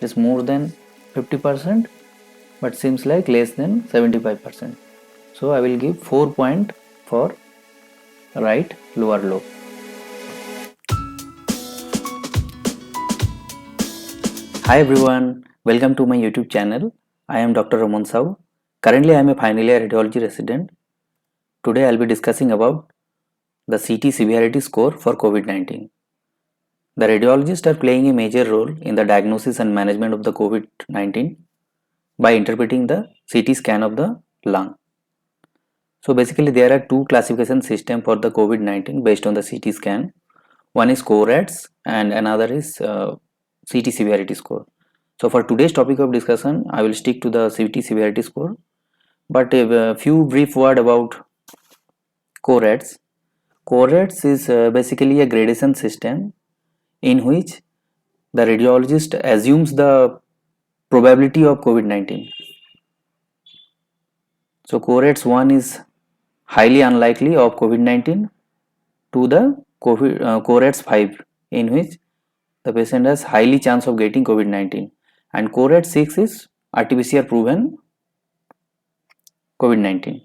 It is more than 50% but seems like less than 75%. So I will give 4 point for right lower lobe. Hi everyone, welcome to my YouTube channel. I am Dr. Raman Sahu. Currently I am a final year radiology resident. Today I will be discussing about the CT severity score for COVID-19. The radiologists are playing a major role in the diagnosis and management of the COVID-19 by interpreting the CT scan of the lung. So basically there are two classification system for the COVID-19 based on the CT scan. One is CORADS and another is CT severity score. So for today's topic of discussion, I will stick to the CT severity score. But a few brief word about CORADS. CORADS is basically a gradation system in which the radiologist assumes the probability of COVID-19. So CORADS 1 is highly unlikely of COVID-19 to the CORADS 5 in which the patient has highly chance of getting COVID-19, and CORADS 6 is RT-PCR proven COVID-19.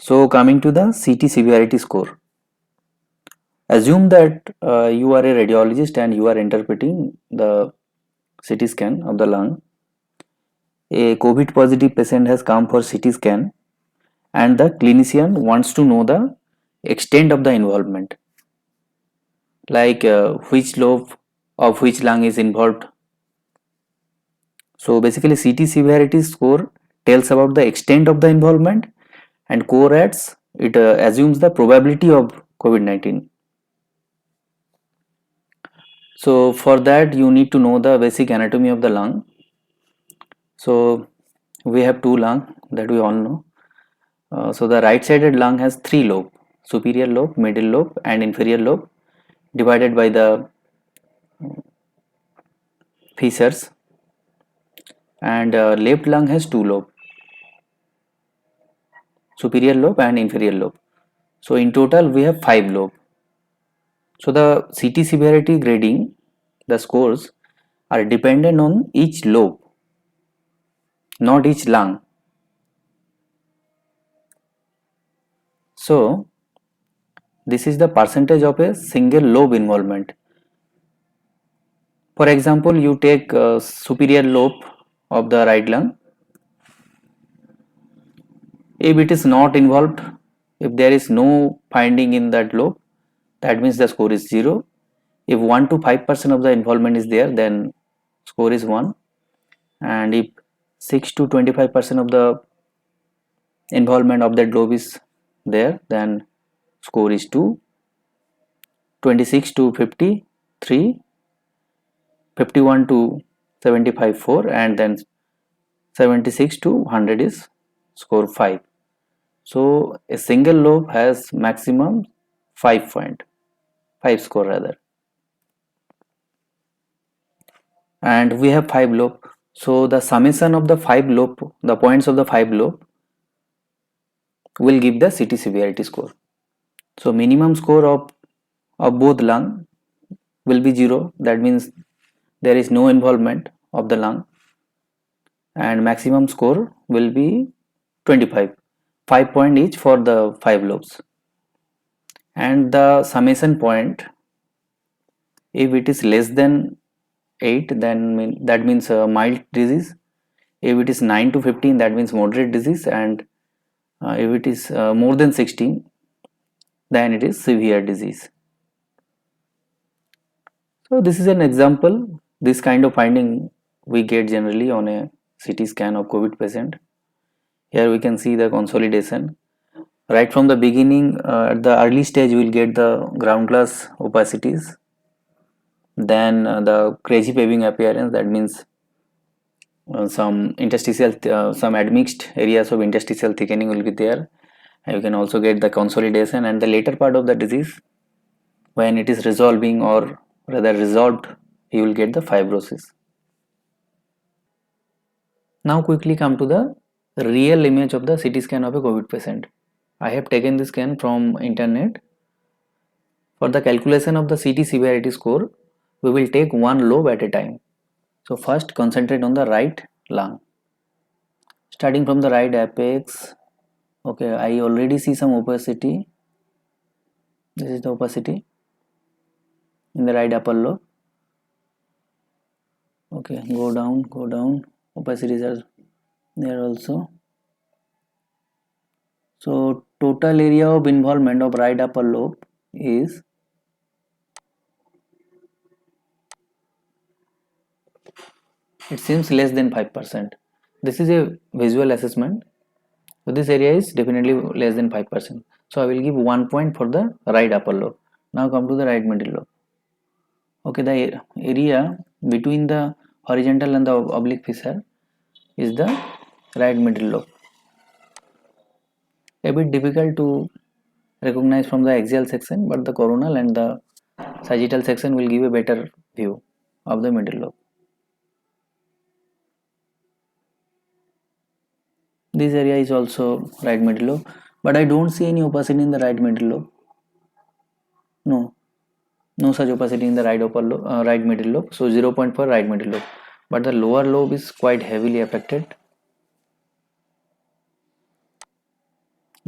So coming to the CT severity score, assume that you are a radiologist and you are interpreting the CT scan of the lung. A COVID positive patient has come for CT scan and the clinician wants to know the extent of the involvement, like which lobe of which lung is involved. So basically CT severity score tells about the extent of the involvement, and CORADS it assumes the probability of COVID-19. So for that you need to know the basic anatomy of the lung. So we have two lung that we all know. So the right sided lung has three lobe: superior lobe, middle lobe and inferior lobe, divided by the fissures, and left lung has two lobe: superior lobe and inferior lobe. So in total we have five lobe. So the CT severity grading, the scores are dependent on each lobe, not each lung. So this is the percentage of a single lobe involvement. For example, you take superior lobe of the right lung. If it is not involved, if there is no finding in that lobe, that means the score is 0. If 1 to 5% of the involvement is there, then score is 1. And if 6 to 25% of the involvement of that lobe is there, then score is 2. 26 to 53, 51 to 75 4, and then 76 to 100 is score 5. So a single lobe has maximum 5 point, 5 score rather, and we have 5 lobe. So the summation of the 5 lobe, the points of the 5 lobe will give the CT severity score. So minimum score of both lung will be 0, that means there is no involvement of the lung, and maximum score will be 25, 5 point each for the 5 lobes. And the summation point, if it is less than 8, then that means mild disease. If it is 9 to 15, that means moderate disease, and if it is more than 16, then it is severe disease. So this is an example. This kind of finding we get generally on a CT scan of COVID patient. Here we can see the consolidation. Right from the beginning, at the early stage, we will get the ground glass opacities. Then the crazy paving appearance, that means some interstitial, some admixed areas of interstitial thickening will be there. And you can also get the consolidation, and the later part of the disease, when it is resolving or rather resolved, you will get the fibrosis. Now quickly come to the real image of the CT scan of a COVID patient. I have taken this scan from internet. For the calculation of the CT severity score, we will take one lobe at a time. So first concentrate on the right lung. Starting from the right apex. Okay, I already see some opacity. This is the opacity in the right upper lobe. Okay, go down, opacities are there also. So total area of involvement of right upper lobe is it seems less than 5%. This is a visual assessment. So this area is definitely less than 5%. So I will give 1 point for the right upper lobe. Now come to the right middle lobe. Okay, the area between the horizontal and the oblique fissure is the right middle lobe. A bit difficult to recognize from the axial section, but the coronal and the sagittal section will give a better view of the middle lobe. This area is also right middle lobe, but I don't see any opacity in the right middle lobe. No such opacity in the right middle lobe. So 0 point for right middle lobe, but the lower lobe is quite heavily affected.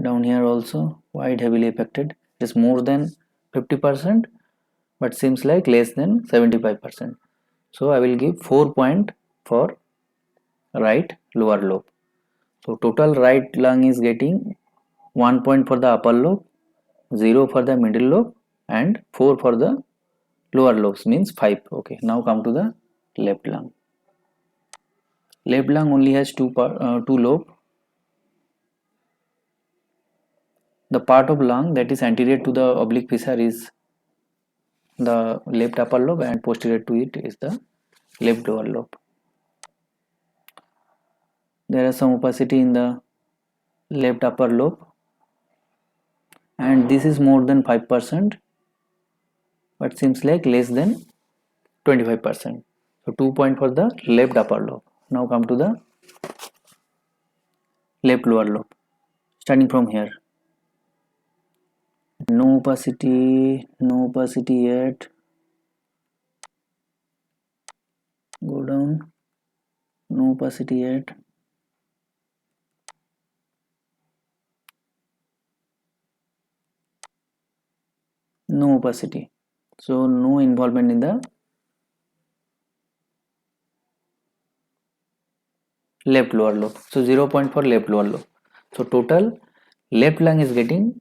Down here also quite heavily affected. It is more than 50%, but seems like less than 75%. So I will give 4 point for right lower lobe. So total right lung is getting 1 point for the upper lobe, 0 for the middle lobe, and 4 for the lower lobes, means 5. Okay, now come to the left lung. Left lung only has two lobe. The part of lung that is anterior to the oblique fissure is the left upper lobe, and posterior to it is the left lower lobe. There is some opacity in the left upper lobe, and this is more than 5%, but seems like less than 25%. So 2 point for the left upper lobe. Now come to the left lower lobe. Starting from here, no opacity yet. Go down, no opacity yet. No opacity, so no involvement in the left lower lobe. So 0 point for left lower lobe. So total left lung is getting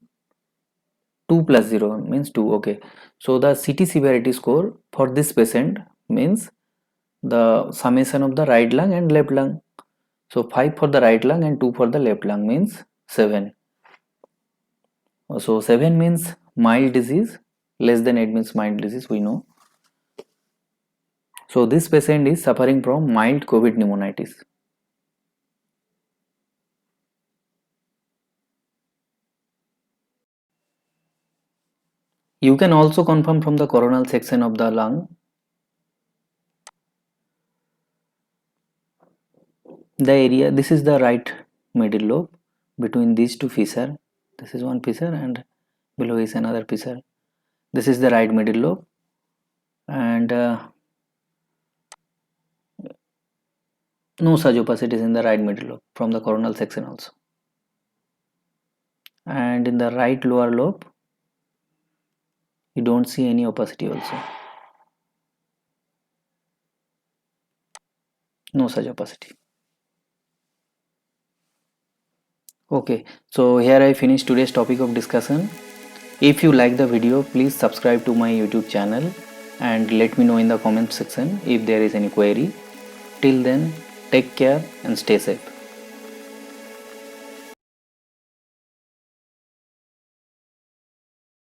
2 plus 0 means 2. Okay, so the CT severity score for this patient means the summation of the right lung and left lung. So 5 for the right lung and 2 for the left lung means 7. So 7 means mild disease, less than 8 means mild disease, we know. So this patient is suffering from mild COVID pneumonitis. You can also confirm from the coronal section of the lung. The area, this is the right middle lobe. Between these two fissure, this is one fissure and below is another fissure. This is the right middle lobe, and no such opacities in the right middle lobe from the coronal section also. And in the right lower lobe, you don't see any opacity also. No such opacity. Okay, so here I finish today's topic of discussion. If you like the video, please subscribe to my YouTube channel and let me know in the comment section if there is any query. Till then, take care and stay safe.